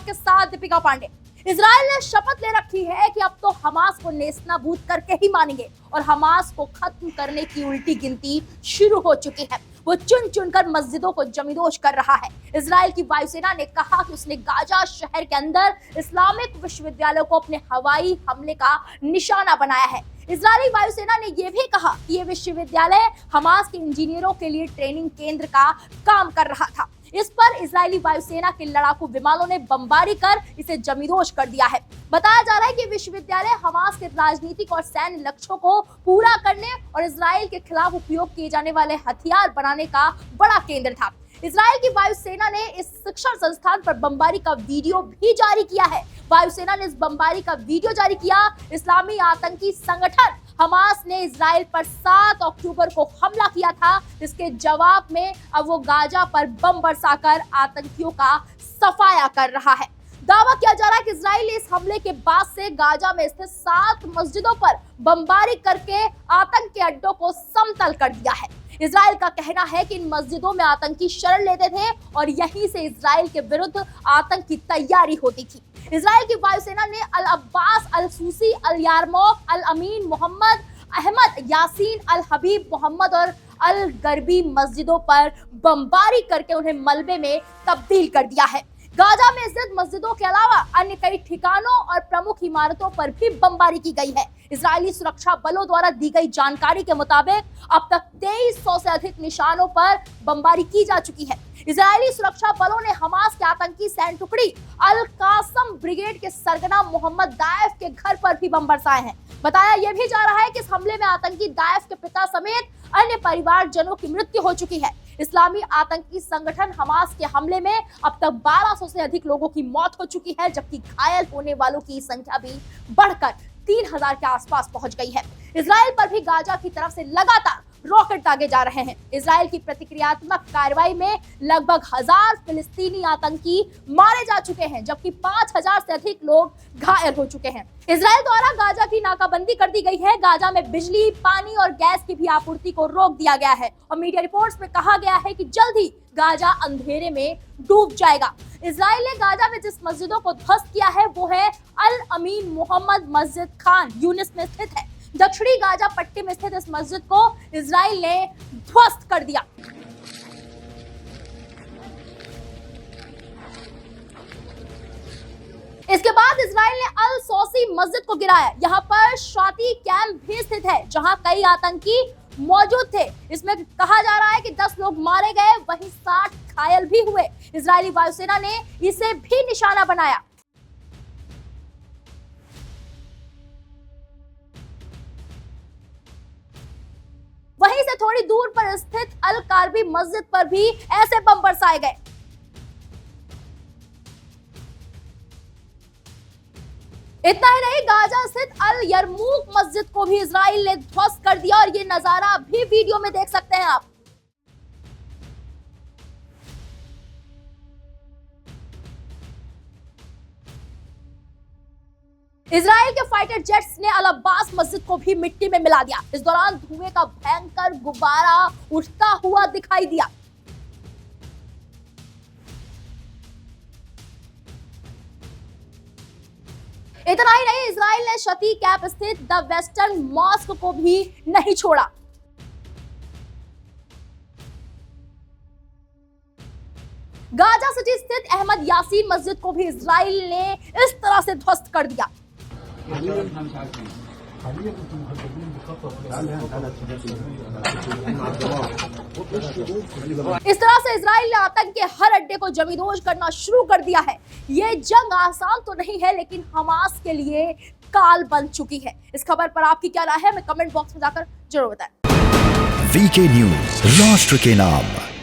के साथ दीपिका पांडे। इजराइल ने शपथ ले रखी है कि अब तो हमास को नेस्तनाबूद करके ही मानेंगे और हमास को खत्म करने की उल्टी गिनती शुरू हो चुकी है। वो चुन चुनकर मस्जिदों को जमींदोज कर रहा है। इजराइल की वायुसेना ने कहा कि उसने गाजा शहर के अंदर इस्लामिक विश्वविद्यालय को अपने हवाई हमले का निशाना बनाया है। इजरायली वायुसेना ने यह भी कहा कि यह विश्वविद्यालय हमास के इंजीनियरों के लिए ट्रेनिंग केंद्र का काम कर रहा था। इस पर इजरायली वायुसेना के लड़ाकू विमानों ने बमबारी कर इसे जमींदोज कर दिया है। बताया जा रहा है कि विश्वविद्यालय हमास के राजनीतिक और सैन्य लक्ष्यों को पूरा करने और इजराइल के खिलाफ उपयोग किए जाने वाले हथियार बनाने का बड़ा केंद्र था। इजराइल की वायुसेना ने इस शिक्षण संस्थान पर बमबारी का वीडियो भी जारी किया है। वायुसेना ने इस बमबारी का वीडियो जारी किया। इस्लामी आतंकी संगठन हमास ने इजराइल पर 7 अक्टूबर को हमला किया था। इसके जवाब में अब वो गाजा पर बम बरसाकर आतंकियों का सफाया कर रहा है। दावा किया जा रहा है कि इजराइल ने इस हमले के बाद से गाजा में स्थित 7 मस्जिदों पर बमबारी करके आतंक के अड्डों को समतल कर दिया है। इजराइल का कहना है कि इन मस्जिदों में आतंकी शरण लेते थे और यहीं से इजराइल के विरुद्ध आतंक की तैयारी होती थी। इजराइल की वायुसेना ने अल अब्बास, अल सूसी, अल यारमौक, अल अमीन मोहम्मद, अहमद यासीन, अल हबीब मोहम्मद और अल गरबी मस्जिदों पर बमबारी करके उन्हें मलबे में तब्दील कर दिया है। गाजा में स्थित मस्जिदों के अलावा अन्य कई ठिकानों और प्रमुख इमारतों पर भी बमबारी की गई है। इजरायली सुरक्षा बलों द्वारा दी गई जानकारी के मुताबिक अब तक 2300 से अधिक निशानों पर बमबारी की जा चुकी है। इजरायली सुरक्षा बलों ने हमास के आतंकी सैन्य टुकड़ी अल कासम ब्रिगेड के सरगना मोहम्मद दाएफ के घर पर भी बम बरसाए हैं। बताया यह भी जा रहा है कि इस हमले में आतंकी दाएफ के पिता समेत अन्य परिवारजनों की मृत्यु हो चुकी है। इस्लामी आतंकी संगठन हमास के हमले में अब तक 1200 से अधिक लोगों की मौत हो चुकी है, जबकि घायल होने वालों की संख्या भी बढ़कर 3000 के आसपास पहुंच गई है। इजराइल पर भी गाजा की तरफ से लगातार रॉकेट दागे जा रहे हैं। इजराइल की प्रतिक्रियात्मक कार्रवाई में लगभग 1000 फिलिस्तीनी आतंकी मारे जा चुके हैं, जबकि 5000 से अधिक लोग घायल हो चुके हैं। इजराइल द्वारा गाजा की नाकाबंदी कर दी गई है। गाजा में बिजली, पानी और गैस की भी आपूर्ति को रोक दिया गया है और मीडिया रिपोर्ट्स में कहा गया है कि जल्द ही गाजा अंधेरे में डूब जाएगा। इजराइल ने गाजा में जिस मस्जिदों को ध्वस्त किया है वो है अल अमीन मोहम्मद मस्जिद खान यूनिस में स्थित है। दक्षिणी गाजा पट्टी में स्थित इस मस्जिद को इजराइल ने ध्वस्त कर दिया। इसके बाद इजराइल ने अल सौसी मस्जिद को गिराया। यहाँ पर शाती कैंप भी स्थित है जहाँ कई आतंकी मौजूद थे। इसमें कहा जा रहा है कि 10 लोग मारे गए, वहीं 60 घायल भी हुए। इजरायली वायुसेना ने इसे भी निशाना बनाया। वहीं से थोड़ी दूर पर स्थित अल कारबी मस्जिद पर भी ऐसे बम बरसाए गए। इतना ही नहीं, गाजा स्थित अल यरमूक मस्जिद को भी इजराइल ने ध्वस्त कर दिया और ये नजारा भी वीडियो में देख सकते हैं आप। इजराइल के फाइटर जेट्स ने अल अब्बास मस्जिद को भी मिट्टी में मिला दिया। इस दौरान धुएं का भयंकर गुब्बारा उठता हुआ दिखाई दिया। इतना ही नहीं, इजराइल ने शती कैंप स्थित द वेस्टर्न मॉस्क को भी नहीं छोड़ा। गाजा सिटी स्थित अहमद यासीन मस्जिद को भी इजराइल ने इस तरह से ध्वस्त कर दिया। इस तरह से इजराइल ने आतंक के हर अड्डे को जमींदोज करना शुरू कर दिया है। ये जंग आसान तो नहीं है, लेकिन हमास के लिए काल बन चुकी है। इस खबर पर आपकी क्या राय है, हमें कमेंट बॉक्स में जाकर जरूर बताएं। वीके न्यूज, राष्ट्र के नाम।